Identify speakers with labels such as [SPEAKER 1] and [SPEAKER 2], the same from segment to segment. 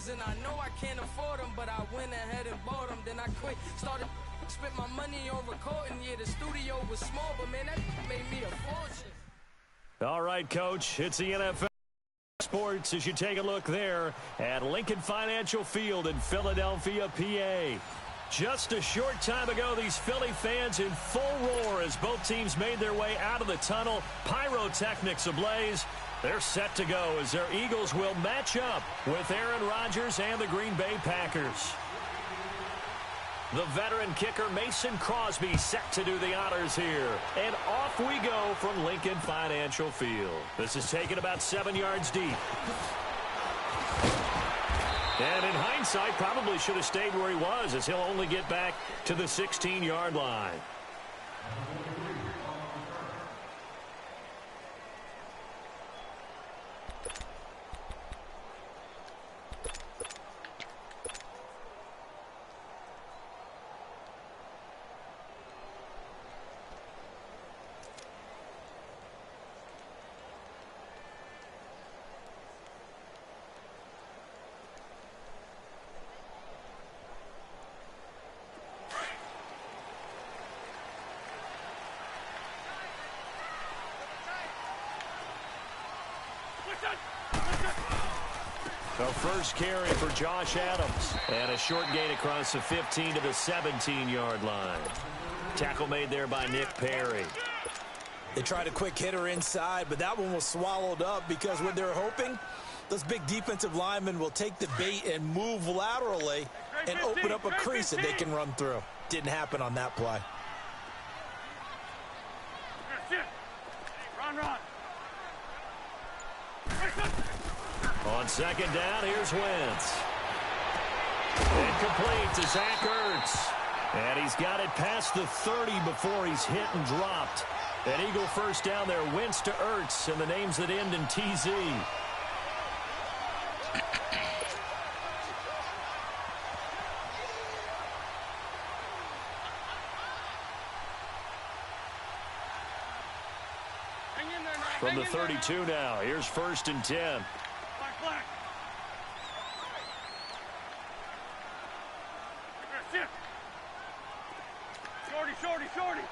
[SPEAKER 1] and I know I can't afford them, but I went ahead and bought them. Then I quit, started spent my money on recording. Yeah, the studio was small, but man, that made me a fortune.
[SPEAKER 2] All right, Coach, it's the NFL Sports as you take a look there at Lincoln Financial Field in Philadelphia, PA. Just a short time ago, these Philly fans in full roar as both teams made their way out of the tunnel. Pyrotechnics ablaze. They're set to go as their Eagles will match up with Aaron Rodgers and the Green Bay Packers. The veteran kicker Mason Crosby set to do the honors here. And off we go from Lincoln Financial Field. This is taken about 7 yards deep. And in hindsight, probably should have stayed where he was as he'll only get back to the 16-yard line. The first carry for Josh Adams. And a short gain across the 15 to the 17-yard line. Tackle made there by Nick Perry.
[SPEAKER 3] They tried a quick hitter inside, but that one was swallowed up because what they're hoping, those big defensive linemen will take the bait and move laterally and open up a crease that they can run through. Didn't happen on that play.
[SPEAKER 4] Run.
[SPEAKER 2] On second down, here's Wentz. Incomplete to Zach Ertz. And he's got it past the 30 before he's hit and dropped. An Eagle first down there, Wentz to Ertz, and the names that end in TZ. From the 32 now, here's 1st and 10.
[SPEAKER 4] Black. Shorty.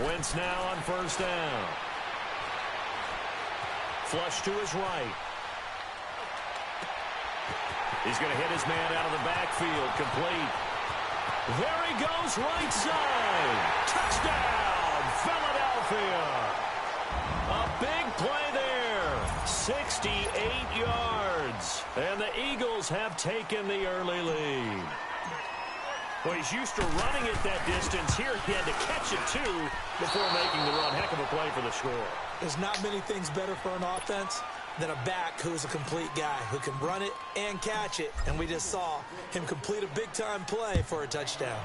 [SPEAKER 2] Wentz now on 1st down. Flush to his right. He's going to hit his man out of the backfield. Complete. There he goes, right side. Touchdown, Philadelphia. A big play there. 68 yards. And the Eagles have taken the early lead. Well, he's used to running it that distance. Here he had to catch it, too, before making the run. Heck of a play for the score.
[SPEAKER 3] There's not many things better for an offense than a back who's a complete guy who can run it and catch it. And we just saw him complete a big-time play for a touchdown.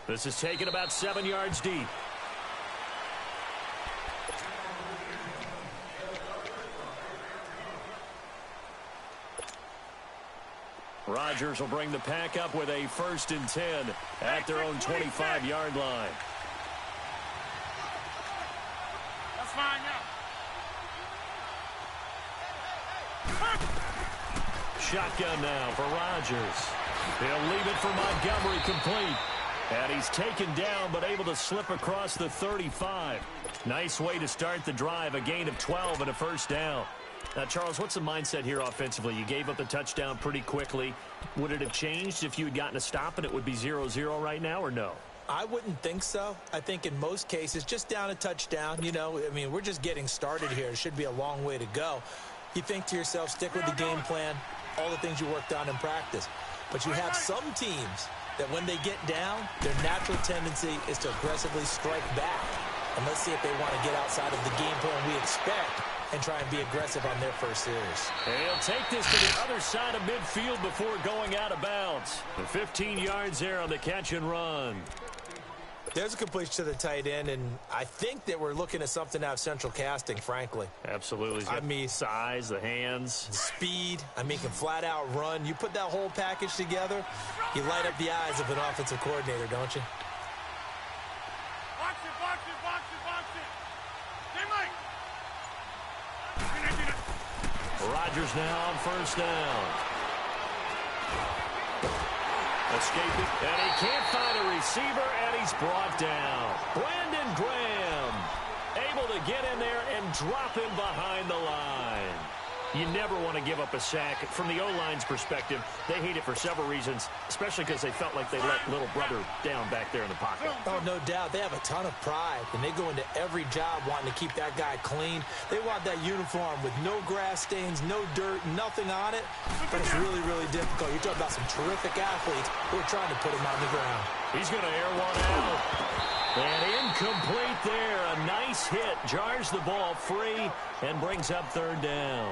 [SPEAKER 2] This is taken about 7 yards deep. Rodgers will bring the pack up with a 1st and 10 at their own 25-yard line.
[SPEAKER 4] That's fine, yeah.
[SPEAKER 2] Shotgun now for Rodgers. He'll leave it for Montgomery, complete. And he's taken down but able to slip across the 35. Nice way to start the drive, a gain of 12 and a 1st down. Now, Charles, what's the mindset here offensively? You gave up the touchdown pretty quickly. Would it have changed if you had gotten a stop and it would be 0-0 right now, or no?
[SPEAKER 3] I wouldn't think so. I think in most cases, just down a touchdown, you know, I mean, we're just getting started here. It should be a long way to go. You think to yourself, stick with the game plan, all the things you worked on in practice. But you have some teams that when they get down, their natural tendency is to aggressively strike back. And let's see if they want to get outside of the game plan we expect and try and be aggressive on their first series.
[SPEAKER 2] And he'll take this to the other side of midfield before going out of bounds. The 15 yards there on the catch and run.
[SPEAKER 3] There's a completion to the tight end, and I think that we're looking at something out of central casting, frankly.
[SPEAKER 2] Absolutely.
[SPEAKER 3] I mean,
[SPEAKER 2] size, the hands.
[SPEAKER 3] Speed. I mean, can flat out run. You put that whole package together, you light up the eyes of an offensive coordinator, don't you?
[SPEAKER 4] Box it. Hey, Mike.
[SPEAKER 2] Rodgers now on first down. Escaping, and he can't find a receiver, and he's brought down. Brandon Graham able to get in there and drop him behind the line. You never want to give up a sack. From the O-line's perspective, they hate it for several reasons, especially because they felt like they let little brother down back there in the pocket.
[SPEAKER 3] Oh, no doubt. They have a ton of pride, and they go into every job wanting to keep that guy clean. They want that uniform with no grass stains, no dirt, nothing on it. But it's really, really difficult. You're talking about some terrific athletes who are trying to put him on the ground.
[SPEAKER 2] He's going to air one out. And incomplete there. A nice hit. Jars the ball free and brings up third down.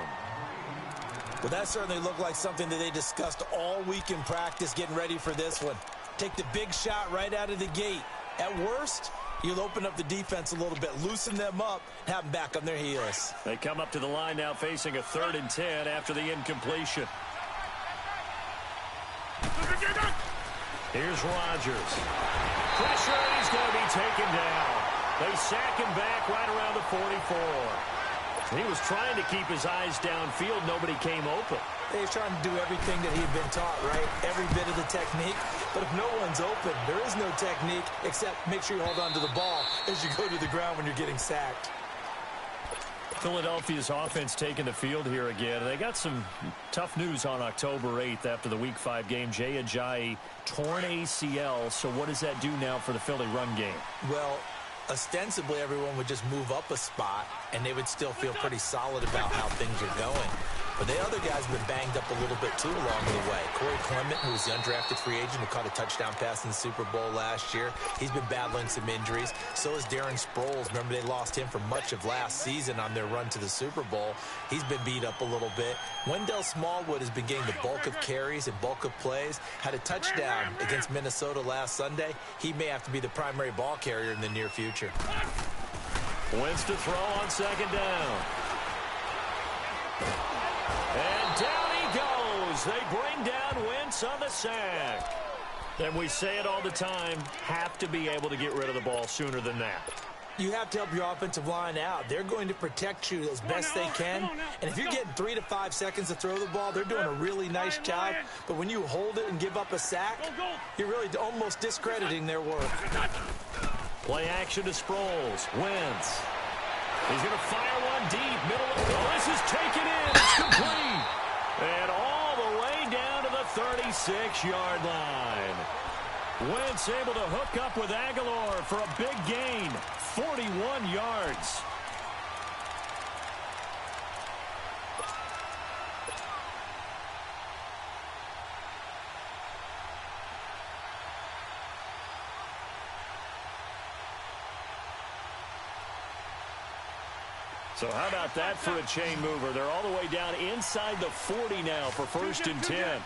[SPEAKER 3] Well, that certainly looked like something that they discussed all week in practice getting ready for this one. Take the big shot right out of the gate. At worst, you'll open up the defense a little bit, loosen them up, have them back on their heels.
[SPEAKER 2] They come up to the line now facing a 3rd and 10 after the incompletion. Here's Rodgers. Pressure, and he's going to be taken down. They sack him back right around the 44. He was trying to keep his eyes downfield. Nobody came open.
[SPEAKER 3] He's trying to do everything that he had been taught, right? Every bit of the technique. But if no one's open, there is no technique except make sure you hold on to the ball as you go to the ground when you're getting sacked.
[SPEAKER 2] Philadelphia's offense taking the field here again. They got some tough news on October 8th after the Week 5 game. TayDatGuy's torn ACL. So what does that do now for the Philly run game?
[SPEAKER 3] Well, ostensibly everyone would just move up a spot and they would still feel pretty solid about how things are going. But the other guys have been banged up a little bit too along the way. Corey Clement, who was the undrafted free agent who caught a touchdown pass in the Super Bowl last year, he's been battling some injuries. So is Darren Sproles. Remember, they lost him for much of last season on their run to the Super Bowl. He's been beat up a little bit. Wendell Smallwood has been getting the bulk of carries and bulk of plays. Had a touchdown against Minnesota last Sunday. He may have to be the primary ball carrier in the near future.
[SPEAKER 2] Wentz to throw on 2nd down. And down he goes. They bring down Wentz on the sack. And we say it all the time, have to be able to get rid of the ball sooner than that.
[SPEAKER 3] You have to help your offensive line out. They're going to protect you as best they can. And if you're getting 3 to 5 seconds to throw the ball, they're doing a really nice job. But when you hold it and give up a sack, you're really almost discrediting their work.
[SPEAKER 2] Play action to Sproles. Wentz. He's going to fire one deep. Middle of the this is taken in. It's complete. And all the way down to the 36-yard line. Wentz able to hook up with Aguilar for a big gain. 41 yards. So how about that for a chain mover? They're all the way down inside the 40 now for 1st and 10.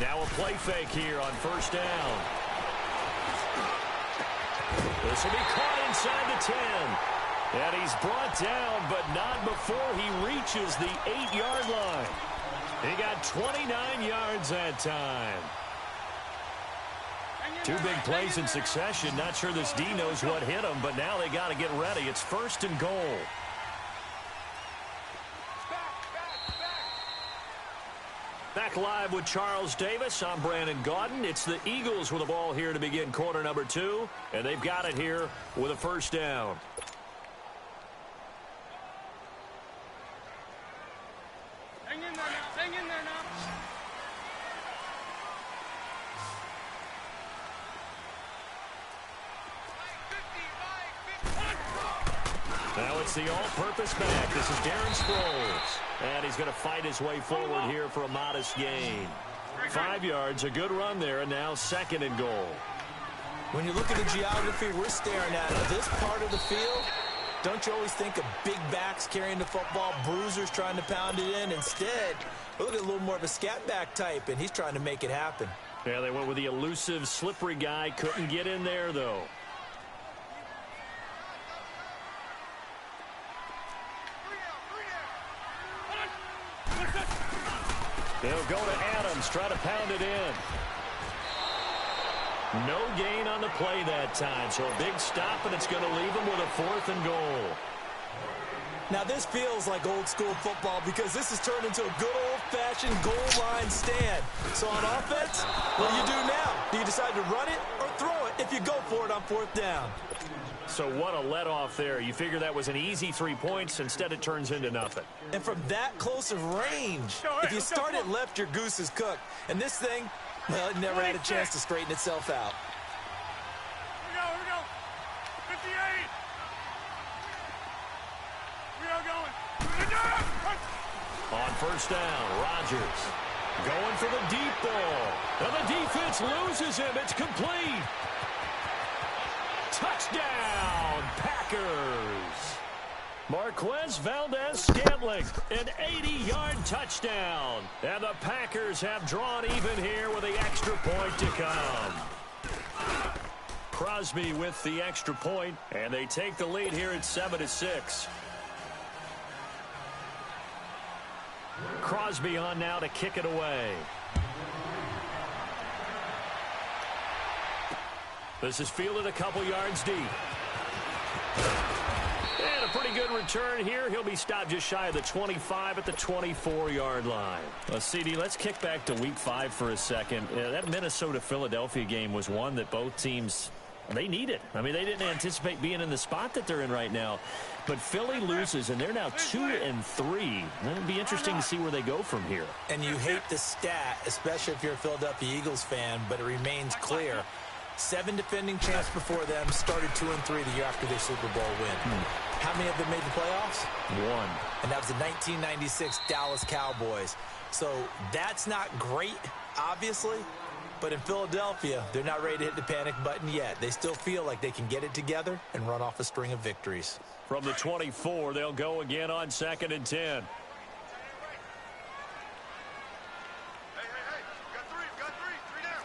[SPEAKER 2] Now a play fake here on 1st down. This will be caught inside the 10. And he's brought down, but not before he reaches the 8-yard line. He got 29 yards that time. 2 big plays in succession. Not sure this D knows what hit him, but now they got to get ready. It's 1st and goal. Back live with Charles Davis. I'm Brandon Gaudin. It's the Eagles with the ball here to begin quarter number 2, and they've got it here with a 1st down.
[SPEAKER 4] Hang in there now. Hang in there now.
[SPEAKER 2] Now it's the all-purpose back. This is Darren Sproles. And he's going to fight his way forward here for a modest gain. 5 yards, a good run there, and now 2nd and goal.
[SPEAKER 3] When you look at the geography we're staring at, this part of the field, don't you always think of big backs carrying the football, bruisers trying to pound it in? Instead, we look at a little more of a scat back type, and he's trying to make it happen.
[SPEAKER 2] Yeah, they went with the elusive, slippery guy. Couldn't get in there, though. They'll go to Adams, try to pound it in. No gain on the play that time, so a big stop, and it's going to leave them with a 4th and goal.
[SPEAKER 3] Now, this feels like old-school football because this has turned into a good old-fashioned goal line stand. So on offense, what do you do now? Do you decide to run it or throw it if you go for it on 4th down?
[SPEAKER 2] So what a let-off there. You figure that was an easy 3 points. Instead, it turns into nothing.
[SPEAKER 3] And from that close of range, if you start it left, your goose is cooked. And this thing, well, it never had a chance to straighten itself out.
[SPEAKER 4] Here we go. 58.
[SPEAKER 2] On 1st down, Rodgers going for the deep ball. And the defense loses him. It's complete. Touchdown, Packers. Marquez Valdez-Scantling, an 80-yard touchdown. And the Packers have drawn even here with the extra point to come. Crosby with the extra point, and they take the lead here at 7-6. Crosby on now to kick it away. This is fielded a couple yards deep. And a pretty good return here. He'll be stopped just shy of the 25 at the 24-yard line. Well, CD, let's kick back to Week 5 for a second. That Minnesota-Philadelphia game was one that both teams, they needed. I mean, they didn't anticipate being in the spot that they're in right now. But Philly loses, and they're now 2-3. It'll be interesting to see where they go from here.
[SPEAKER 3] And you hate the stat, especially if you're a Philadelphia Eagles fan, but it remains clear. 7 defending champs before them started 2-3 the year after their Super Bowl win. How many of them made the playoffs?
[SPEAKER 2] 1.
[SPEAKER 3] And that was the 1996 Dallas Cowboys. So that's not great, obviously. But in Philadelphia, they're not ready to hit the panic button yet. They still feel like they can get it together and run off a string of victories.
[SPEAKER 2] From the 24, they'll go again on 2nd and 10.
[SPEAKER 4] Hey, got three. Three down.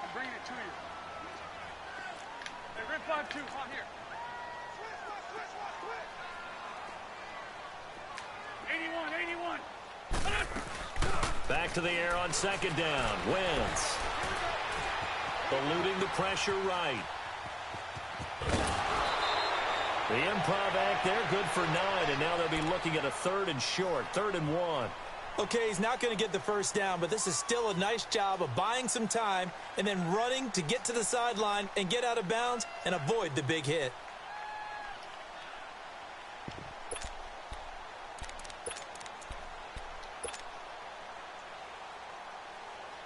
[SPEAKER 4] I'm bringing it to you. Hey, rip 5-2, on here. Switch. 81.
[SPEAKER 2] Back to the air on 2nd down. Wentz eluding the pressure right. The improv act there, good for 9, and now they'll be looking at a 3rd and short, 3rd and 1.
[SPEAKER 3] Okay, he's not going to get the 1st down, but this is still a nice job of buying some time and then running to get to the sideline and get out of bounds and avoid the big hit.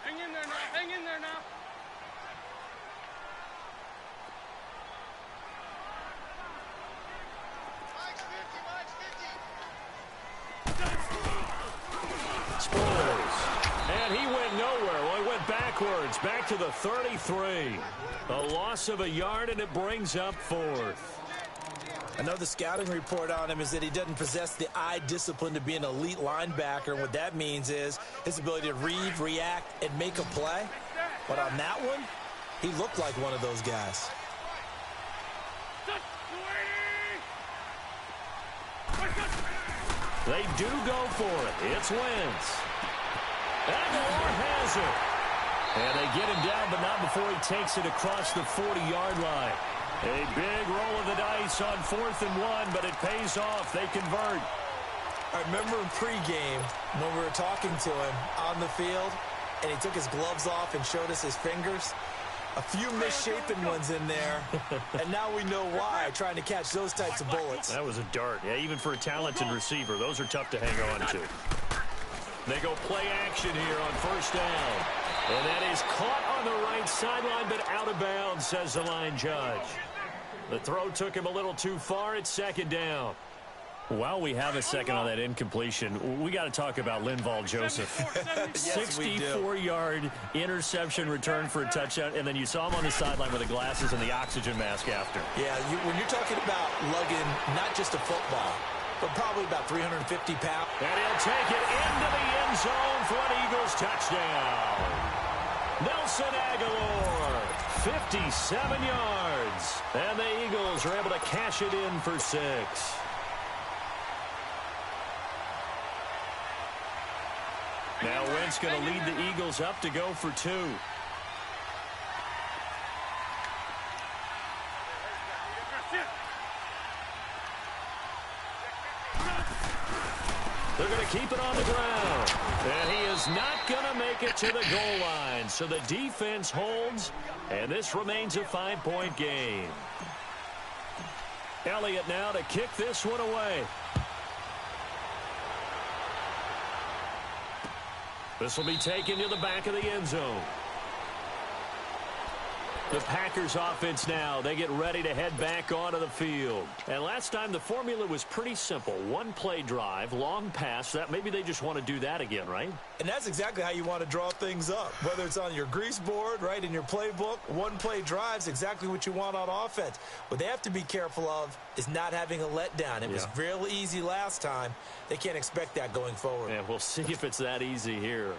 [SPEAKER 4] Hang in there now.
[SPEAKER 2] And he went nowhere. Well, he went backwards, back to the 33. A loss of a yard, and it brings up 4th.
[SPEAKER 3] I know the scouting report on him is that he doesn't possess the eye discipline to be an elite linebacker. And what that means is his ability to read, react, and make a play. But on that one, he looked like one of those guys.
[SPEAKER 2] They do go for it. It's Wentz. Aguilar has it. And they get him down, but not before he takes it across the 40-yard line. A big roll of the dice on 4th and 1, but it pays off. They convert.
[SPEAKER 3] I remember in pregame when we were talking to him on the field, and he took his gloves off and showed us his fingers. A few misshapen ones in there, and now we know why, trying to catch those types of bullets.
[SPEAKER 2] That was a dart. Yeah, even for a talented receiver, those are tough to hang on to. They go play action here on 1st down. And that is caught on the right sideline, but out of bounds, says the line judge. The throw took him a little too far. It's 2nd down. While we have a second on that incompletion, we got to talk about Linval Joseph. 64-yard interception return for a touchdown, and then you saw him on the sideline with the glasses and the oxygen mask after.
[SPEAKER 3] Yeah, when you're talking about lugging not just a football, but probably about 350 pounds.
[SPEAKER 2] And he'll take it into the end zone for an Eagles touchdown. Nelson Aguilar, 57 yards. And the Eagles are able to cash it in for 6. Now Wentz going to lead the Eagles up to go for 2. They're going to keep it on the ground. And he is not going to make it to the goal line. So the defense holds, and this remains a 5-point game. Elliott now to kick this one away. This will be taken to the back of the end zone. The Packers offense now, they get ready to head back onto the field. And last time the formula was pretty simple. One play drive, long pass. That maybe they just want to do that again, right?
[SPEAKER 3] And that's exactly how you want to draw things up. Whether it's on your grease board, right, in your playbook, one play drive's exactly what you want on offense. What they have to be careful of is not having a letdown. It was real easy last time. They can't expect that going forward.
[SPEAKER 2] And we'll see if it's that easy here.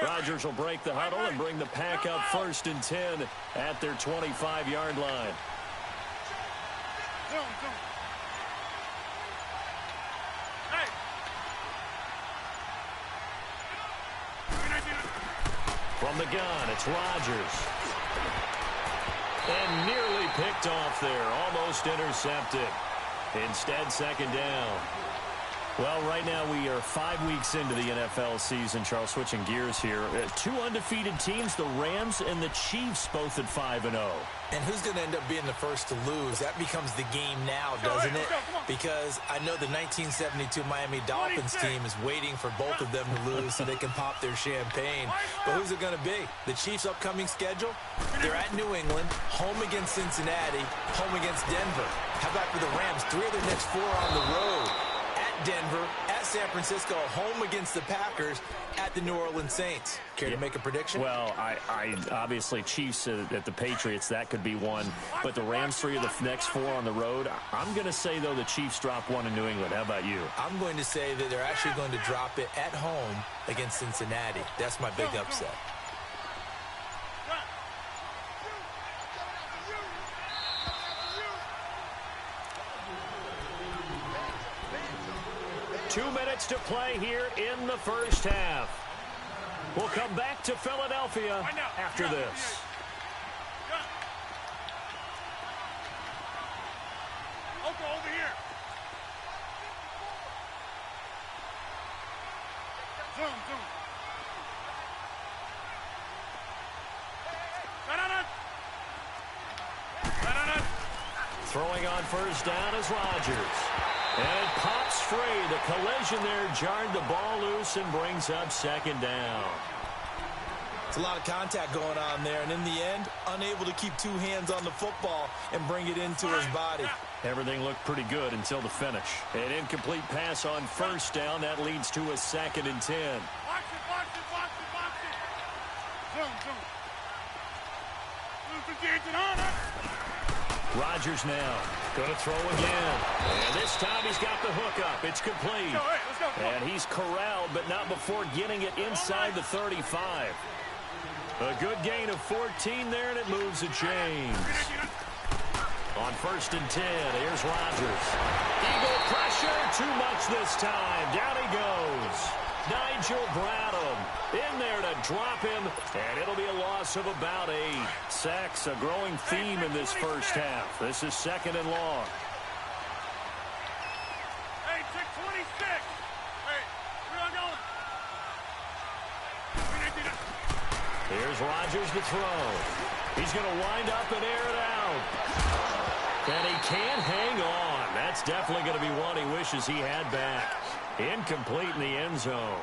[SPEAKER 2] Rodgers will break the huddle and bring the Pack up 1st and 10 at their 25-yard line. From the gun, it's Rodgers. And nearly picked off there, almost intercepted. Instead, 2nd down. Well, right now we are 5 weeks into the NFL season. Charles, switching gears here. 2 undefeated teams, the Rams and the Chiefs, both at 5-0.
[SPEAKER 3] And who's going to end up being the first to lose? That becomes the game now, doesn't it? Because I know the 1972 Miami Dolphins team is waiting for both of them to lose so they can pop their champagne. But who's it going to be? The Chiefs' upcoming schedule? They're at New England, home against Cincinnati, home against Denver. How about for the Rams? 3 of their next 4 on the road. Denver, at San Francisco, home against the Packers, at the New Orleans Saints. Care to make a prediction?
[SPEAKER 2] Well, I obviously Chiefs at the Patriots, that could be one. But the Rams, 3 of the next 4 on the road. I'm going to say, though, the Chiefs drop 1 in New England. How about you?
[SPEAKER 3] I'm going to say that they're actually going to drop it at home against Cincinnati. That's my big upset.
[SPEAKER 2] Two minutes to play here in the first half. We'll come back to Philadelphia after this.
[SPEAKER 4] Over here. Zoom.
[SPEAKER 2] Throwing on 1st down is Rodgers. And it pops free. The collision there jarred the ball loose and brings up 2nd down.
[SPEAKER 3] It's a lot of contact going on there, and in the end, unable to keep 2 hands on the football and bring it into his body.
[SPEAKER 2] Everything looked pretty good until the finish. An incomplete pass on 1st down. That leads to a 2nd and 10.
[SPEAKER 4] Watch it. Zoom.
[SPEAKER 2] Rodgers now going to throw again. And this time he's got the hook up. It's complete.
[SPEAKER 4] Let's go.
[SPEAKER 2] And he's corralled, but not before getting it inside the 35. A good gain of 14 there, and it moves the chains. On 1st and 10, here's Rodgers. Eagle pressure, too much this time. Down he goes. Nigel Bradham in there to drop him, and it'll be a loss of about 8. Sacks, a growing theme in this first half. This is 2nd and long.
[SPEAKER 4] Hey, check 26. Hey, where are you going?
[SPEAKER 2] Here's Rodgers to throw. He's going to wind up and air it out. And he can't hang on. That's definitely going to be one he wishes he had back. Incomplete in the end zone.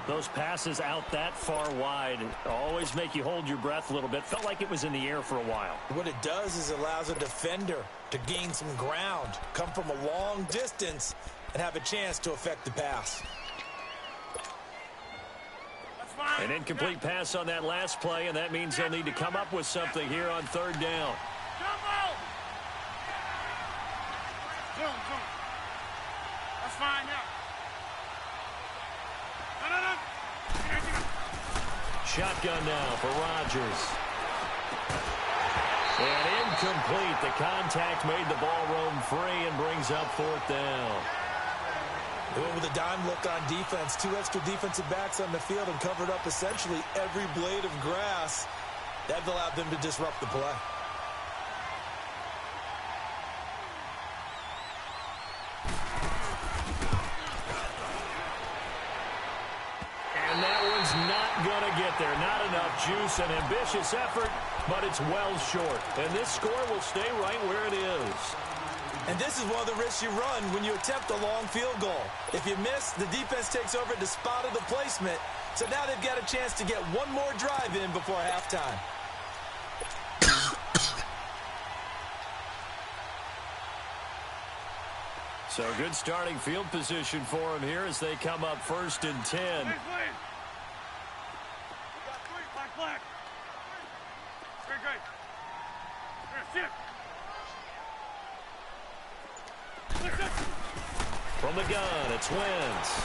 [SPEAKER 2] Those passes out that far wide always make you hold your breath a little bit. Felt like it was in the air for a while.
[SPEAKER 3] What it does is it allows a defender to gain some ground, come from a long distance, and have a chance to affect the pass.
[SPEAKER 2] An incomplete pass on that last play, and that means they'll need to come up with something here on 3rd down.
[SPEAKER 4] Zoom. That's fine now. No.
[SPEAKER 2] Shotgun now for Rodgers. And incomplete. The contact made the ball roam free and brings up 4th down.
[SPEAKER 3] They went with a dime look on defense. 2 extra defensive backs on the field and covered up essentially every blade of grass. That allowed them to disrupt the play.
[SPEAKER 2] juice and ambitious effort, but it's well short. And this score will stay right where it is.
[SPEAKER 3] And this is one of the risks you run when you attempt a long field goal. If you miss, the defense takes over at the spot of the placement. So now they've got a chance to get one more drive in before halftime.
[SPEAKER 2] So good starting field position for them here as they come up 1st and 10.
[SPEAKER 4] Black. Great.
[SPEAKER 2] From the gun, it's Wentz.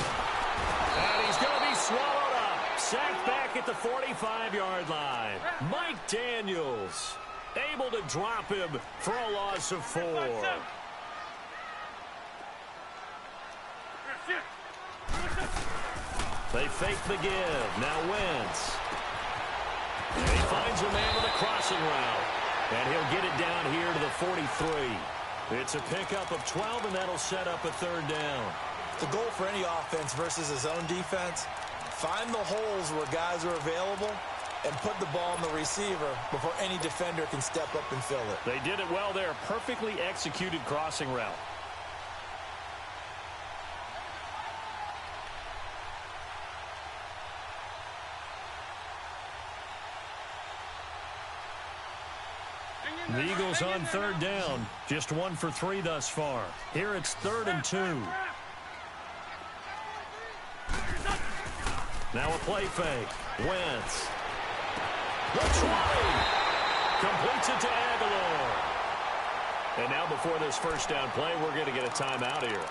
[SPEAKER 2] And he's going to be swallowed up. Sacked back at the 45-yard line. Mike Daniels able to drop him for a loss of 4. They fake the give. Now Wentz. And he finds a man with a crossing route. And he'll get it down here to the 43. It's a pickup of 12, and that'll set up a 3rd down.
[SPEAKER 3] The goal for any offense versus his own defense, find the holes where guys are available and put the ball on the receiver before any defender can step up and fill it.
[SPEAKER 2] They did it well there. Perfectly executed crossing route. The Eagles on 3rd down. Just 1 for 3 thus far. Here it's 3rd and 2. Now a play fake. Wentz. The 20. Completes it to Aguilar. And now before this 1st down play, we're going to get a timeout here,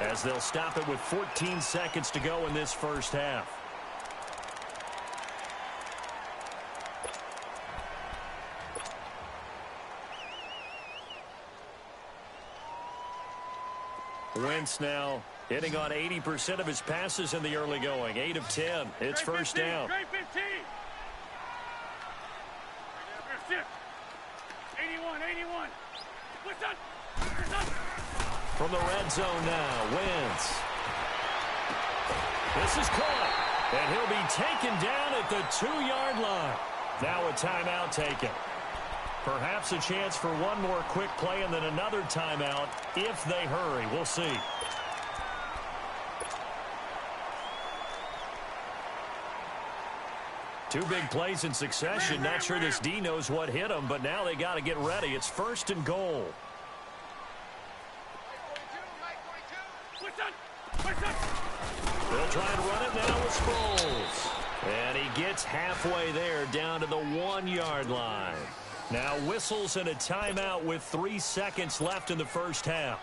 [SPEAKER 2] as they'll stop it with 14 seconds to go in this 1st half. Wentz now hitting on 80% of his passes in the early going. 8 of 10. It's 1st down.
[SPEAKER 4] Great 15. 81.
[SPEAKER 2] From the red zone now, Wentz. This is caught, and he'll be taken down at the 2-yard line. Now a timeout taken. Perhaps a chance for one more quick play and then another timeout if they hurry. We'll see. Two big plays in succession. Not sure this D knows what hit him, but now they got to get ready. It's 1st and goal. They'll try and run it now with Sproles. And he gets halfway there down to the 1-yard line. Now whistles and a timeout with 3 seconds left in the 1st half.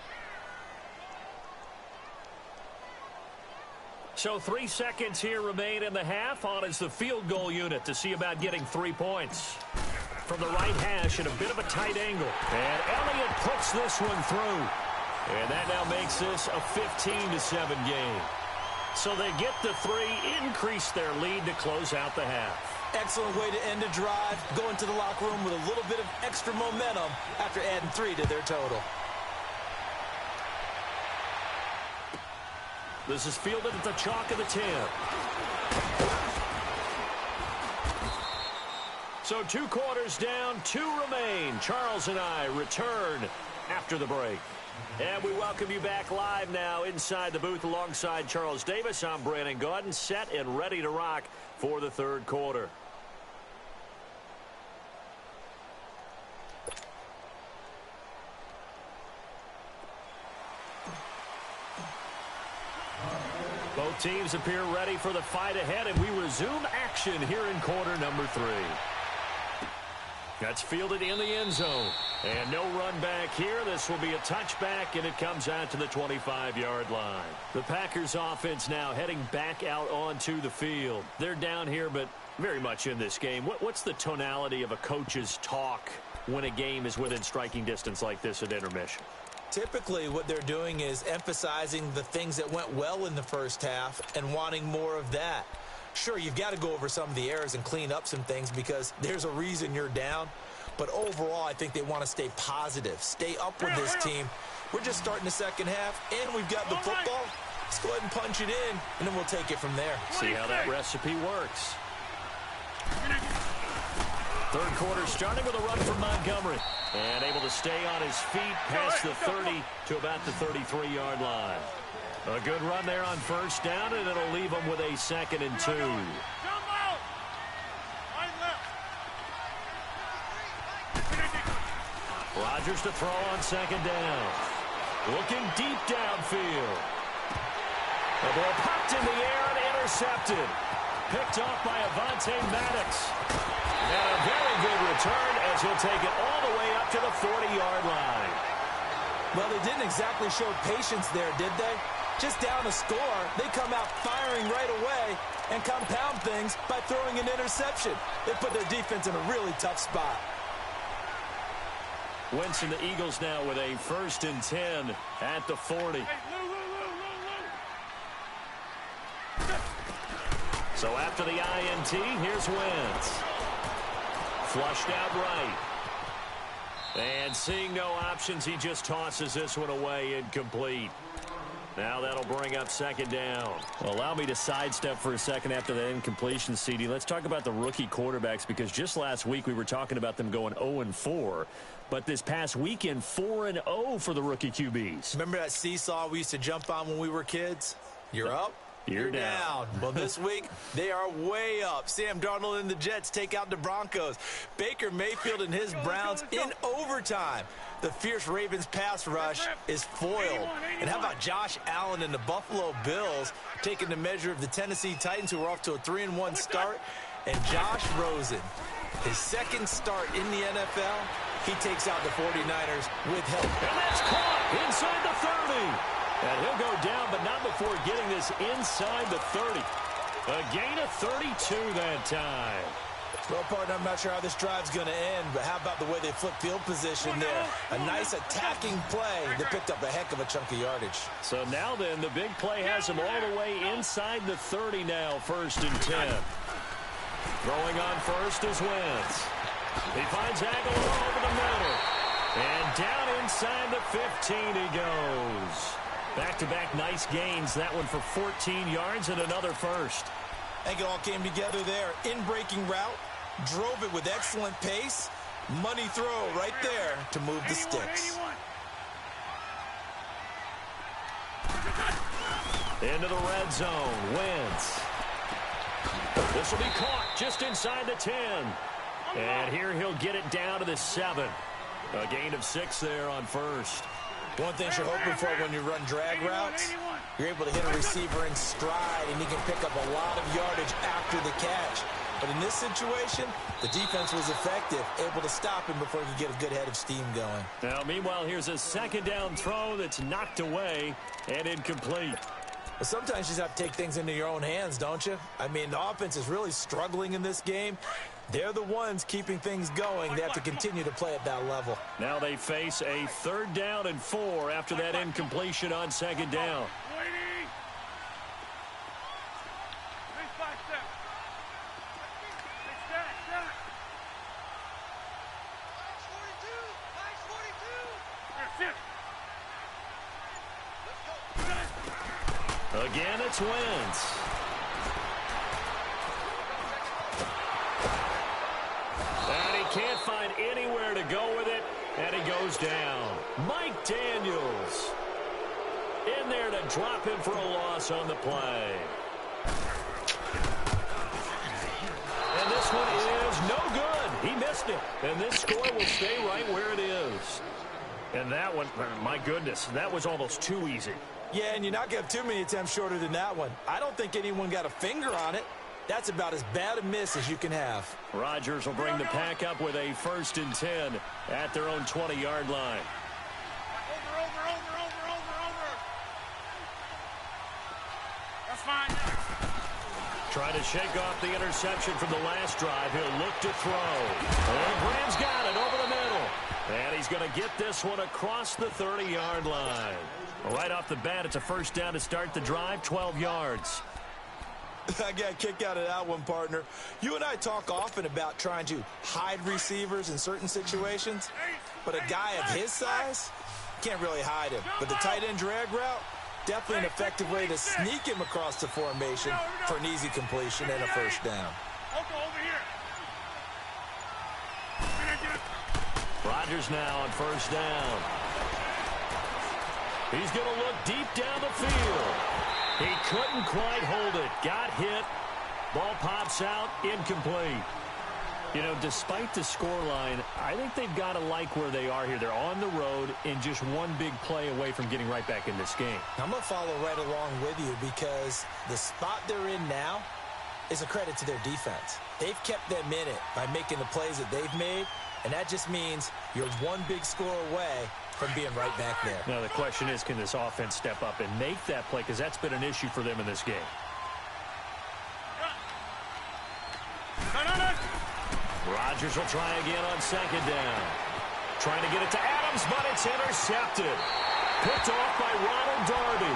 [SPEAKER 2] So 3 seconds here remain in the half. On is the field goal unit to see about getting 3 points. From the right hash at a bit of a tight angle. And Elliott puts this one through. And that now makes this a 15-7 game. So they get the 3, increase their lead to close out the half.
[SPEAKER 3] Excellent way to end a drive. Go into the locker room with a little bit of extra momentum after adding 3 to their total.
[SPEAKER 2] This is fielded at the chalk of the 10. So 2 quarters down, 2 remain. Charles and I return after the break. And we welcome you back live now inside the booth alongside Charles Davis. I'm Brandon Gaudin, set and ready to rock for the 3rd quarter. Both teams appear ready for the fight ahead, and we resume action here in quarter number 3. That's fielded in the end zone. And no run back here. This will be a touchback, and it comes out to the 25-yard line. The Packers offense now heading back out onto the field. They're down here, but very much in this game. What's the tonality of a coach's talk when a game is within striking distance like this at intermission?
[SPEAKER 3] Typically, what they're doing is emphasizing the things that went well in the 1st half and wanting more of that. Sure, you've got to go over some of the errors and clean up some things because there's a reason you're down. But overall, I think they want to stay positive, stay up with this team. We're just starting the 2nd half, and we've got the football. Let's go ahead and punch it in, and then we'll take it from there.
[SPEAKER 2] See how that recipe works. Third quarter starting with a run from Montgomery. And able to stay on his feet past the 30 to about the 33-yard line. A good run there on first down, and it'll leave him with a 2nd and 2. Rodgers to throw on 2nd down. Looking deep downfield. The ball popped in the air and intercepted. Picked off by Avonte Maddox. And a very good return as he'll take it all the way up to the 40-yard line.
[SPEAKER 3] Well, they didn't exactly show patience there, did they? Just down a score, they come out firing right away and compound things by throwing an interception. They put their defense in a really tough spot.
[SPEAKER 2] Wentz and the Eagles now with a 1st and 10 at the 40. So after the INT, here's Wentz. Flushed out right. And seeing no options, he just tosses this one away, incomplete. Now that'll bring up 2nd down.
[SPEAKER 5] Well, allow me to sidestep for a second after that incompletion, CD. Let's talk about the rookie quarterbacks, because just last week we were talking about them going 0-4. But this past weekend, 4-0 for the rookie QBs.
[SPEAKER 3] Remember that seesaw we used to jump on when we were kids? You're up.
[SPEAKER 5] You're down.
[SPEAKER 3] Well, this week, they are way up. Sam Darnold and the Jets take out the Broncos. Baker Mayfield and his Browns in overtime. The fierce Ravens pass rush is foiled. And how about Josh Allen and the Buffalo Bills taking the measure of the Tennessee Titans, who are off to a 3-1 start? And Josh Rosen, his 2nd start in the NFL, he takes out the 49ers with help.
[SPEAKER 2] And that's caught inside the 30. And he'll go down, but not before getting this inside the 30. A gain of 32 that time.
[SPEAKER 3] Well, partner, I'm not sure how this drive's going to end, but how about the way they flip field position there? A nice attacking play that picked up a heck of a chunk of yardage.
[SPEAKER 2] So now then, the big play has him all the way inside the 30 now, 1st and 10. Throwing on first is Wentz. He finds Aguilar over the middle. And down inside the 15 he goes. Back-to-back nice gains. That one for 14 yards and another 1st.
[SPEAKER 3] I think it all came together there. In-breaking route. Drove it with excellent pace. Money throw right there to move the sticks.
[SPEAKER 2] Into the red zone. Wentz. This will be caught just inside the 10. And here he'll get it down to the 7. A gain of 6 there on 1st.
[SPEAKER 3] One thing you're hoping for when you run drag routes, you're able to hit a receiver in stride, and he can pick up a lot of yardage after the catch. But in this situation, the defense was effective, able to stop him before he could get a good head of steam going.
[SPEAKER 2] Now, meanwhile, here's a 2nd down throw that's knocked away and incomplete.
[SPEAKER 3] But sometimes you just have to take things into your own hands, don't you? I mean, the offense is really struggling in this game. They're the ones keeping things going. They have to continue to play at that level.
[SPEAKER 2] Now they face a 3rd down and 4 after that incompletion on 2nd down. Again, it's Wentz. And he can't find anywhere to go with it, and he goes down. Mike Daniels in there to drop him for a loss on the play. And this one is no good. He missed it, and this score will stay right where it is. And that one, my goodness, that was almost too easy.
[SPEAKER 3] Yeah, and you're not going to have too many attempts shorter than that one. I don't think anyone got a finger on it. That's about as bad a miss as you can have.
[SPEAKER 2] Rodgers will bring the pack up with a 1st and 10 at their own 20-yard line.
[SPEAKER 4] Over. That's fine.
[SPEAKER 2] Trying to shake off the interception from the last drive. He'll look to throw. And Graham's got it over the middle. And he's going to get this one across the 30-yard line. Right off the bat, it's a 1st down to start the drive, 12 yards.
[SPEAKER 3] I got a kick out of that one, partner. You and I talk often about trying to hide receivers in certain situations, but a guy of his size can't really hide him. But the tight end drag route, definitely an effective way to sneak him across the formation for an easy completion and a 1st down.
[SPEAKER 4] Over here.
[SPEAKER 2] Rodgers now on first down. He's going to look deep down the field. He couldn't quite hold it. Got hit. Ball pops out. Incomplete. You know, despite the scoreline, I think they've got to like where they are here. They're on the road and just one big play away from getting right back in this game.
[SPEAKER 3] I'm going to follow right along with you because the spot they're in now is a credit to their defense. They've kept them in it by making the plays that they've made, and that just means you're one big score away from being right back there.
[SPEAKER 2] Now, the question is, can this offense step up and make that play? Because that's been an issue for them in this game. Rodgers will try again on second down. Trying to get it to Adams, but it's intercepted. Picked off by Ronald Darby.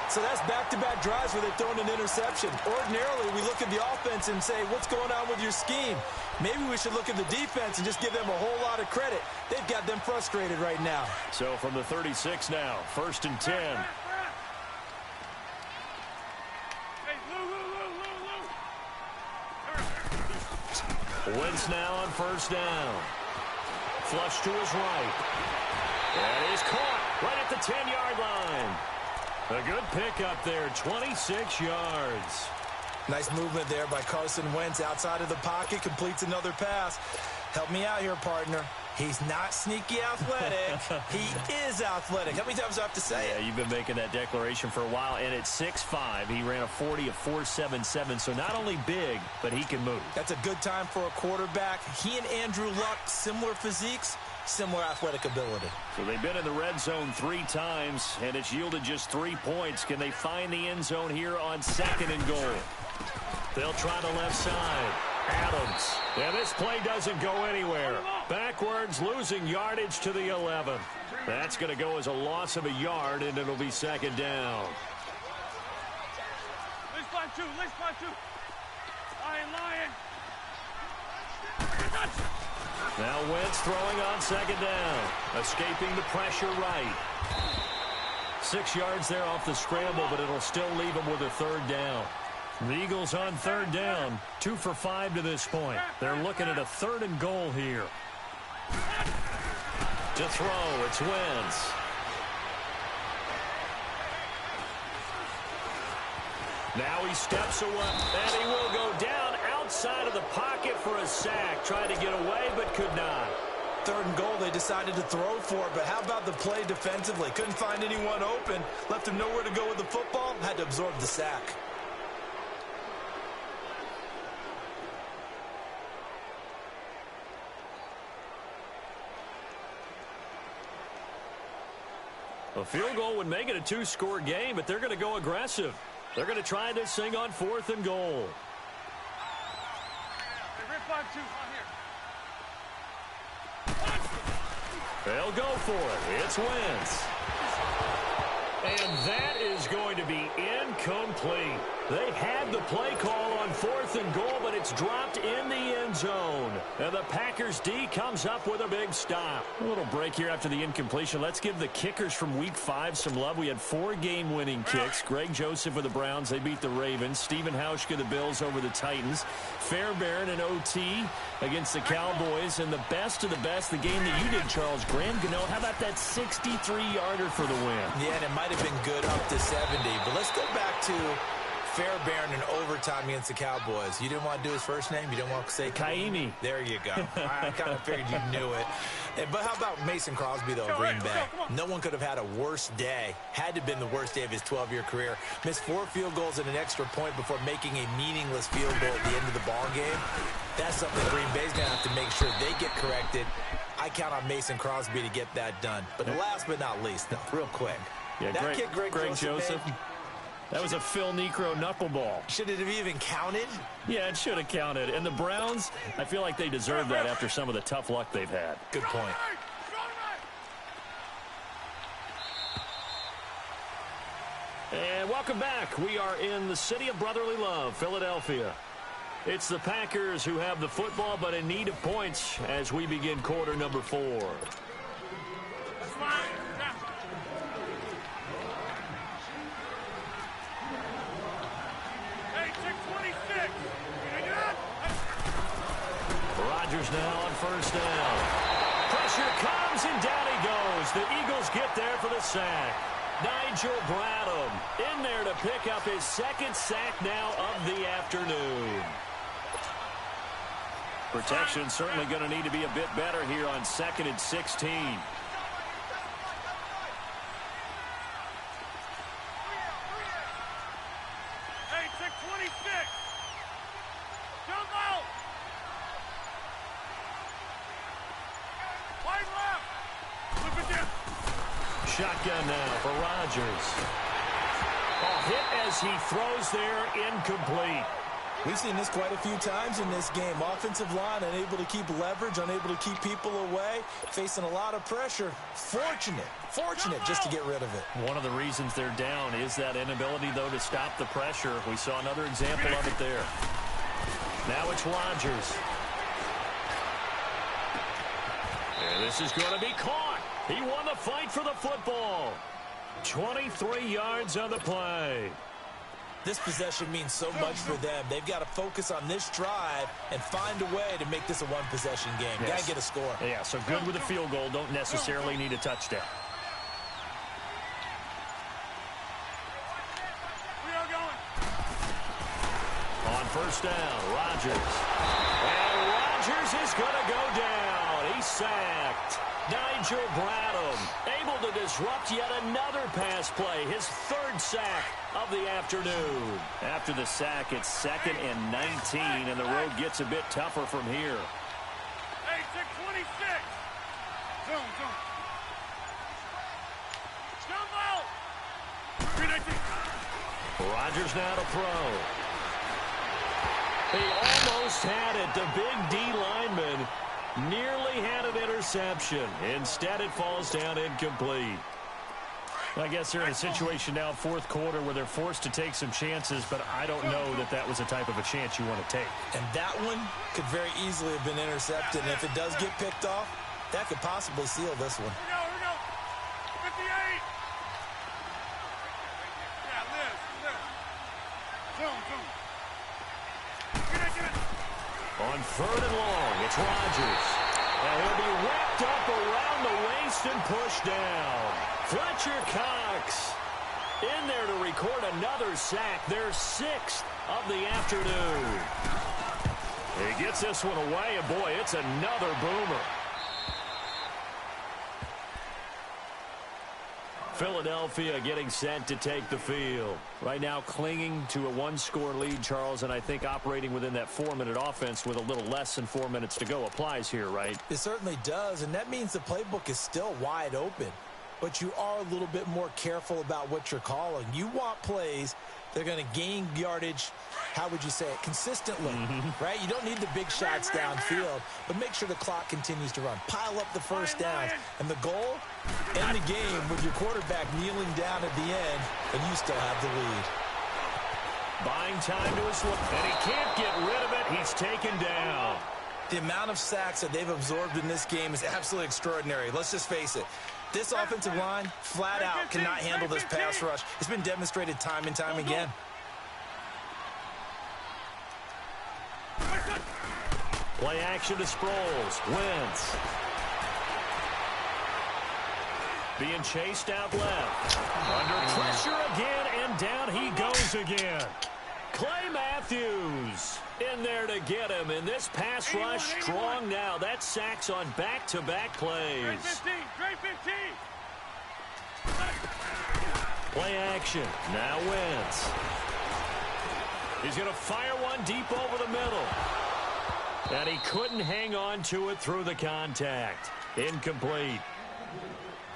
[SPEAKER 3] So that's back-to-back drives where they've thrown an interception. Ordinarily, we look at the offense and say, what's going on with your scheme? Maybe we should look at the defense and just give them a whole lot of credit. They've got them frustrated right now.
[SPEAKER 2] So from the 36 now, 1st and 10. Wentz now on first down. Flush to his right. That is caught right at the 10-yard line. A good pickup there, 26 yards.
[SPEAKER 3] Nice movement there by Carson Wentz outside of the pocket, completes another pass. Help me out here, partner. He's not sneaky athletic. He is athletic. How many times do I have to say it?
[SPEAKER 2] Yeah, you've been making that declaration for a while, and at 6'5", he ran a 40 of 4.77, so not only big, but he can move.
[SPEAKER 3] That's a good time for a quarterback. He and Andrew Luck, similar physiques, similar athletic ability.
[SPEAKER 2] So they've been in the red zone 3 times, and it's yielded just 3 points. Can they find the end zone here on 2nd and goal? They'll try the left side. Adams. Yeah, this play doesn't go anywhere. Backwards, losing yardage to the 11. That's going to go as a loss of a yard, and it'll be 2nd down. Now Wentz throwing on 2nd down. Escaping the pressure right. 6 yards there off the scramble, but it'll still leave him with a 3rd down. The Eagles on 3rd down, 2 for 5 to this point. They're looking at a 3rd and goal here. To throw, it's Wentz. Now he steps away, and he will go down outside of the pocket for a sack. Tried to get away, but could not.
[SPEAKER 3] 3rd and goal, they decided to throw for it, but how about the play defensively? Couldn't find anyone open, left him nowhere to go with the football, had to absorb the sack.
[SPEAKER 2] A field goal would make it a 2-score game, but they're going to go aggressive. They're going to try this thing on 4th and goal. They'll go for it. It's Wentz. And that is going to be incomplete. They had the play call on 4th and goal, but it's dropped in the end zone. And the Packers D comes up with a big stop. A little break here after the incompletion. Let's give the kickers from Week 5 some love. We had 4 game-winning kicks. Greg Joseph with the Browns. They beat the Ravens. Stephen Hauschka, the Bills, over the Titans. Fairbairn and OT against the Cowboys. And the best of the best, the game that you did, Charles, Graham Gano. How about that 63-yarder for the win?
[SPEAKER 3] Yeah, and it might have been good up to 70. But let's go back to Fairbairn in overtime against the Cowboys. You didn't want to do his first name? You didn't want to say
[SPEAKER 2] Kaimi.
[SPEAKER 3] There you go. I kind of figured you knew it. But how about Mason Crosby, though, Green Bay? No one could have had a worse day. Had to have been the worst day of his 12-year career. Missed 4 field goals and an extra point before making a meaningless field goal at the end of the ball game. That's something Green Bay's going to have to make sure they get corrected. I count on Mason Crosby to get that done. But last but not least, though, real quick.
[SPEAKER 2] Yeah,
[SPEAKER 3] that kid Greg Joseph made,
[SPEAKER 2] that was a Phil Necro knuckleball.
[SPEAKER 3] Should it have even counted?
[SPEAKER 2] Yeah, it should have counted. And the Browns, I feel like they deserve that after some of the tough luck they've had.
[SPEAKER 3] Good point.
[SPEAKER 2] And welcome back. We are in the city of brotherly love, Philadelphia. It's the Packers who have the football, but in need of points as we begin quarter number 4. Rodgers now on first down. Pressure comes, and down he goes. The Eagles get there for the sack. Nigel Bradham in there to pick up his second sack now of the afternoon. Protection certainly going to need to be a bit better here on 2nd and 16.
[SPEAKER 4] Hey, check 26. Jump out. Wide left. Flip it down.
[SPEAKER 2] Shotgun now for Rodgers. A hit as he throws there, incomplete.
[SPEAKER 3] We've seen this quite a few times in this game. Offensive line unable to keep leverage, unable to keep people away, facing a lot of pressure. Fortunate just to get rid of it.
[SPEAKER 2] One of the reasons they're down is that inability, though, to stop the pressure. We saw another example of it there. Now it's Rodgers. And this is going to be caught. He won the fight for the football. 23 yards on the play.
[SPEAKER 3] This possession means so much for them. They've got to focus on this drive and find a way to make this a one-possession game.
[SPEAKER 2] Yes.
[SPEAKER 3] Got to get a score.
[SPEAKER 2] Yeah, so good with a field goal. Don't necessarily need a touchdown.
[SPEAKER 4] We are going.
[SPEAKER 2] On first down, Rodgers. And Rodgers is going to go down. He's sacked. Nigel Bradham able to disrupt yet another pass play. His third sack of the afternoon. After the sack, it's 2nd and 19, and the road gets a bit tougher from here.
[SPEAKER 4] Hey, check 26. Zone. Jump out. 319.
[SPEAKER 2] Rodgers now to throw. He almost had it. The big D lineman nearly had an interception. Instead, it falls down incomplete. I guess they're in a situation now, 4th quarter, where they're forced to take some chances, but I don't know that that was the type of a chance you want to take.
[SPEAKER 3] And that one could very easily have been intercepted. And if it does get picked off, that could possibly seal this one.
[SPEAKER 4] Here we go. 58. Yeah, live. Zone. Get it.
[SPEAKER 2] On 3rd and long, it's Rodgers. And he'll be wrapped up around the waist and pushed down. Fletcher Cox in there to record another sack, their 6th of the afternoon. He gets this one away, and boy, it's another boomer. Philadelphia getting set to take the field. Right now clinging to a one-score lead, Charles, and I think operating within that 4-minute offense with a little less than 4 minutes to go applies here, right?
[SPEAKER 3] It certainly does, and that means the playbook is still wide open. But you are a little bit more careful about what you're calling. You want plays that are going to gain yardage, how would you say it, consistently, right? You don't need the big shots downfield, but make sure the clock continues to run. Pile up the first downs, and the goal, end the game with your quarterback kneeling down at the end, and you still have the lead.
[SPEAKER 2] Buying time to his look, and he can't get rid of it. He's taken down.
[SPEAKER 3] The amount of sacks that they've absorbed in this game is absolutely extraordinary. Let's just face it. This offensive line, flat out, cannot handle this pass rush. It's been demonstrated time and time again.
[SPEAKER 2] Play action to Sproles. Wentz. Being chased out left. Under pressure again, and down he goes again. Clay Matthews in there to get him, and this pass rush strong now. That sacks on back-to-back plays.
[SPEAKER 4] Great 15.
[SPEAKER 2] Play action. Now Wentz. He's going to fire one deep over the middle. And he couldn't hang on to it through the contact. Incomplete.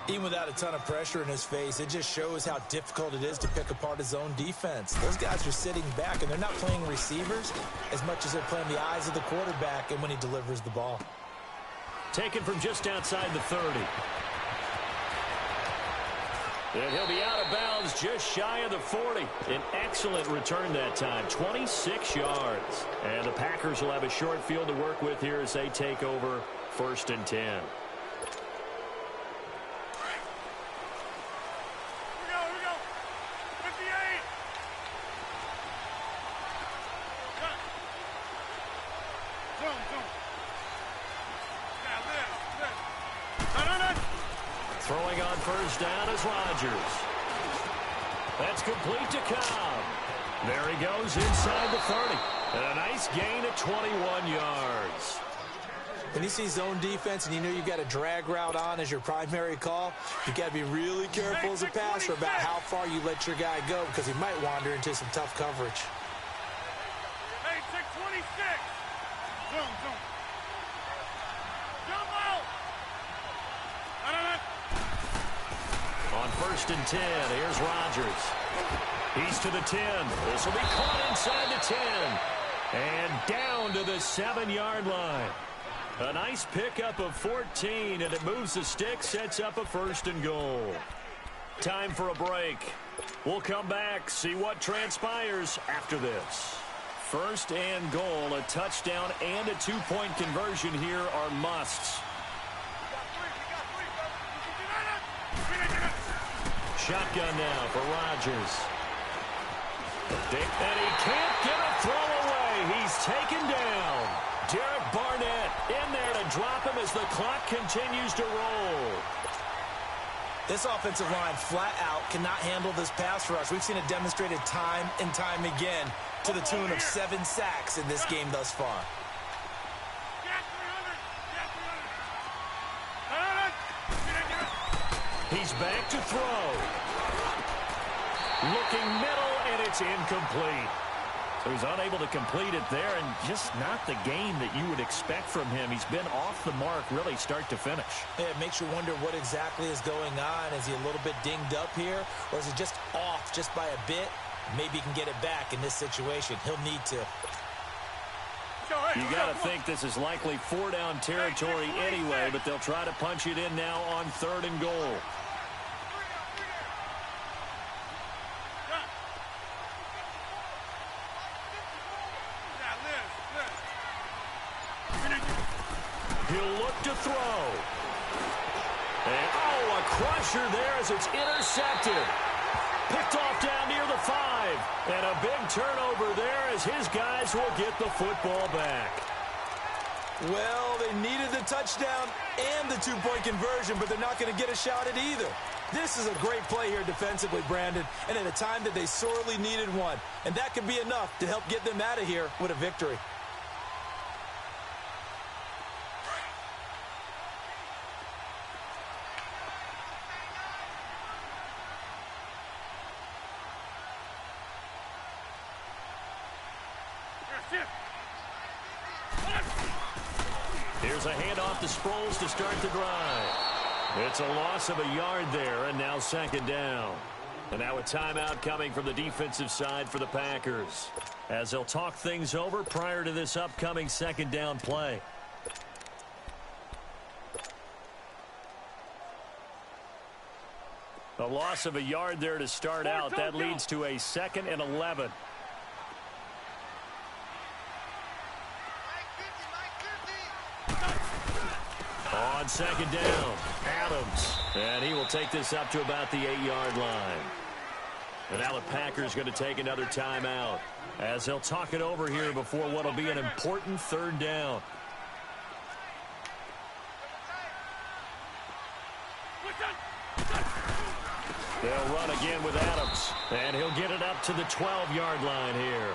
[SPEAKER 3] Even without a ton of pressure in his face, it just shows how difficult it is to pick apart his own defense. Those guys are sitting back, and they're not playing receivers as much as they're playing the eyes of the quarterback and when he delivers the ball.
[SPEAKER 2] Taken from just outside the 30. And he'll be out of bounds just shy of the 40. An excellent return that time, 26 yards. And the Packers will have a short field to work with here as they take over 1st and 10. Throwing on first down is Rodgers. That's complete to Cobb. There he goes inside the 30. And a nice gain of 21 yards.
[SPEAKER 3] When you see zone defense and you know you've got a drag route on as your primary call, you've got to be really careful as a passer about how far you let your guy go because he might wander into some tough coverage.
[SPEAKER 4] Hey, 626. Zone, zone. Jump out.
[SPEAKER 2] On first and 10, here's Rodgers. He's to the 10. This will be caught inside the 10. And down to the 7-yard line. A nice pickup of 14, and it moves the stick, sets up a first and goal. Time for a break. We'll come back, see what transpires after this. First and goal, a touchdown and a 2-point conversion here are musts. Shotgun now for Rodgers. And he can't get a throw away. He's taken down. Derek Barnett in there to drop him as the clock continues to roll.
[SPEAKER 3] This offensive line flat out cannot handle this pass rush. We've seen it demonstrated time and time again to the tune of 7 sacks in this game thus far.
[SPEAKER 2] He's back to throw. Looking middle, and it's incomplete. So he's unable to complete it there, and just not the game that you would expect from him. He's been off the mark really start to finish.
[SPEAKER 3] Yeah, it makes you wonder what exactly is going on. Is he a little bit dinged up here, or is he just off just by a bit? Maybe he can get it back in this situation. He'll need to.
[SPEAKER 2] You got to think this is likely 4-down territory anyway, but they'll try to punch it in now on 3rd and goal. He'll look to throw. And, a crusher there as it's intercepted. Picked off down near the 5. And a big turnover there as his guys will get the football back.
[SPEAKER 3] Well, they needed the touchdown and the 2-point conversion, but they're not going to get a shot at either. This is a great play here defensively, Brandon, and at a time that they sorely needed one. And that could be enough to help get them out of here with a victory.
[SPEAKER 2] Here's a handoff to Sproles to start the drive. It's a loss of a yard there, and now 2nd down. And now a timeout coming from the defensive side for the Packers, as they'll talk things over prior to this upcoming 2nd down play. A loss of a yard there to start out. That leads to a 2nd and 11. On 2nd down, Adams. And he will take this up to about the 8-yard line. And now the Packers going to take another timeout, as they'll talk it over here before what will be an important 3rd down. They'll run again with Adams, and he'll get it up to the 12-yard line here.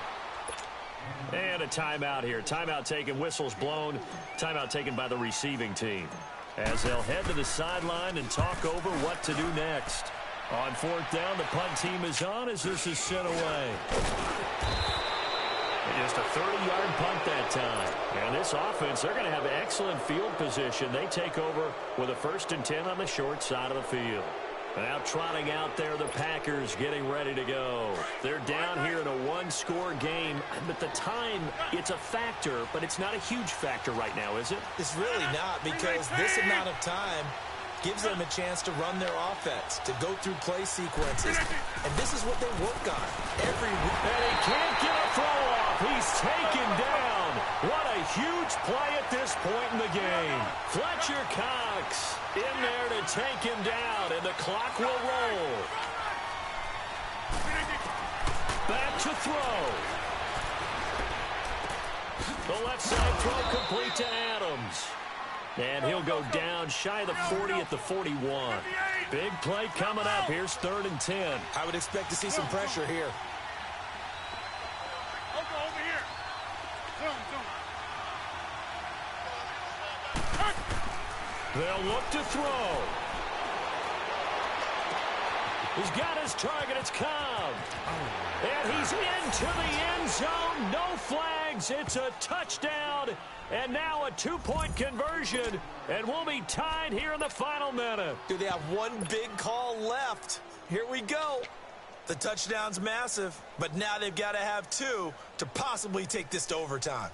[SPEAKER 2] And a timeout here. Timeout taken, whistles blown. Timeout taken by the receiving team, as they'll head to the sideline and talk over what to do next. On 4th down, the punt team is on as this is sent away. Just a 30-yard punt that time. And this offense, they're going to have excellent field position. They take over with a 1st and 10 on the short side of the field. And now trotting out there, the Packers getting ready to go. They're down here in a 1-score game. But the time, it's a factor, but it's not a huge factor right now, is it?
[SPEAKER 3] It's really not, because this amount of time gives them a chance to run their offense, to go through play sequences. And this is what they work on every week.
[SPEAKER 2] And he can't get a throw off. He's taken down. What a huge play at this point in the game. Fletcher Cox in there to take him down, and the clock will roll. Back to throw. The left side throw complete to Adams. And he'll go down shy of the 40 at the 41. Big play coming up. Here's 3rd and 10.
[SPEAKER 3] I would expect to see some pressure here.
[SPEAKER 4] Over here. Zoom.
[SPEAKER 2] They'll look to throw. He's got his target. It's Cobb. And he's into the end zone. No flags. It's a touchdown. And now a 2-point conversion. And we'll be tied here in the final minute.
[SPEAKER 3] Do they have one big call left? Here we go. The touchdown's massive, but now they've got to have 2 to possibly take this to overtime.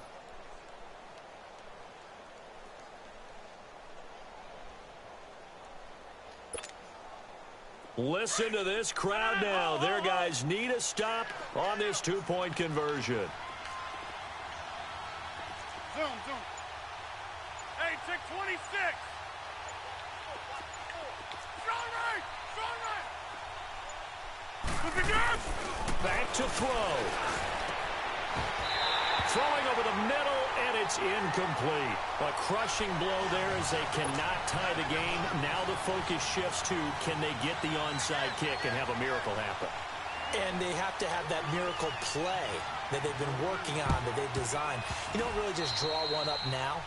[SPEAKER 2] Listen to this crowd now. Their guys need a stop on this 2-point conversion.
[SPEAKER 4] Zoom. Hey, check 26. Strong right. Look at this.
[SPEAKER 2] Back to throw. Throwing over the middle, and it's incomplete. A crushing blow there as they cannot tie the game. Now the focus shifts to, can they get the onside kick and have a miracle happen?
[SPEAKER 3] And they have to have that miracle play that they've been working on, that they've designed. You don't really just draw one up now.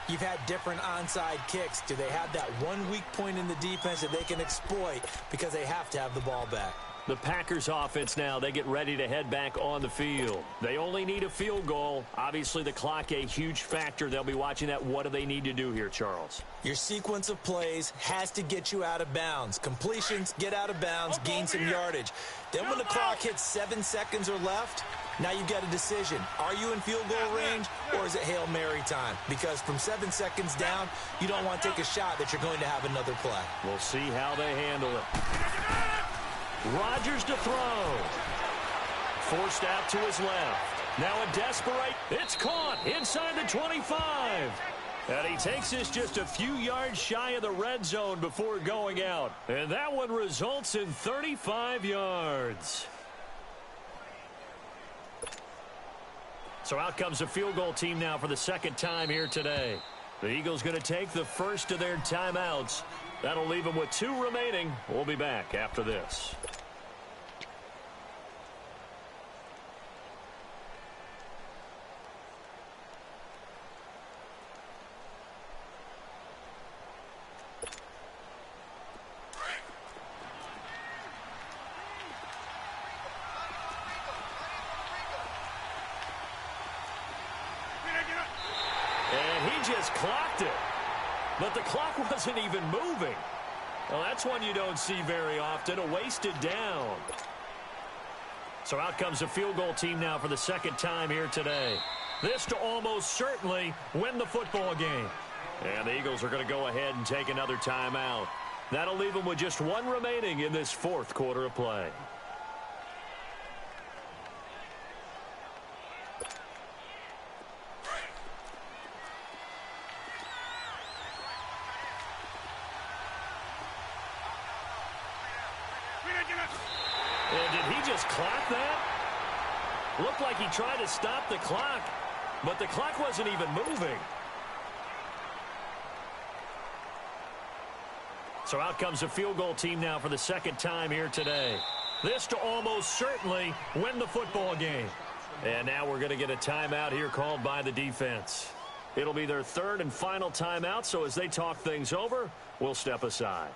[SPEAKER 3] You've had different onside kicks. Do they have that one weak point in the defense that they can exploit because they have to have the ball back?
[SPEAKER 2] The Packers offense now, they get ready to head back on the field. They only need a field goal. Obviously, the clock a huge factor. They'll be watching that. What do they need to do here, Charles?
[SPEAKER 3] Your sequence of plays has to get you out of bounds. Completions, get out of bounds, gain some yardage. Then when the clock hits 7 seconds or left, now you've got a decision. Are you in field goal range, or is it Hail Mary time? Because from 7 seconds down, you don't want to take a shot that you're going to have another play.
[SPEAKER 2] We'll see how they handle it. Rodgers to throw. Forced out to his left. Now a desperate. It's caught inside the 25. And he takes this just a few yards shy of the red zone before going out. And that one results in 35 yards. So out comes the field goal team now for the second time here today. The Eagles going to take the first of their timeouts. That'll leave them with 2 remaining. We'll be back after this. Just clocked it, but the clock wasn't even moving. Well, that's one you don't see very often, a wasted down. So out comes the field goal team now for the second time here today. This to almost certainly win the football game. And the Eagles are going to go ahead and take another timeout. That'll leave them with just 1 remaining in this 4th quarter of play. And did he just clock that? Looked like he tried to stop the clock, but the clock wasn't even moving. So out comes the field goal team now for the second time here today. This to almost certainly win the football game. And now we're going to get a timeout here called by the defense. It'll be their 3rd and final timeout, so as they talk things over, we'll step aside.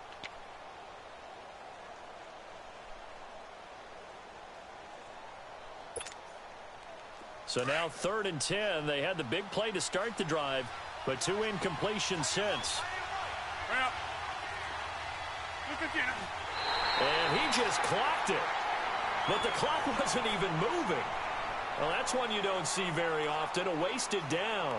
[SPEAKER 2] So now 3rd and 10. They had the big play to start the drive, but 2 incompletions since. And he just clocked it. But the clock wasn't even moving. Well, that's one you don't see very often, a wasted down.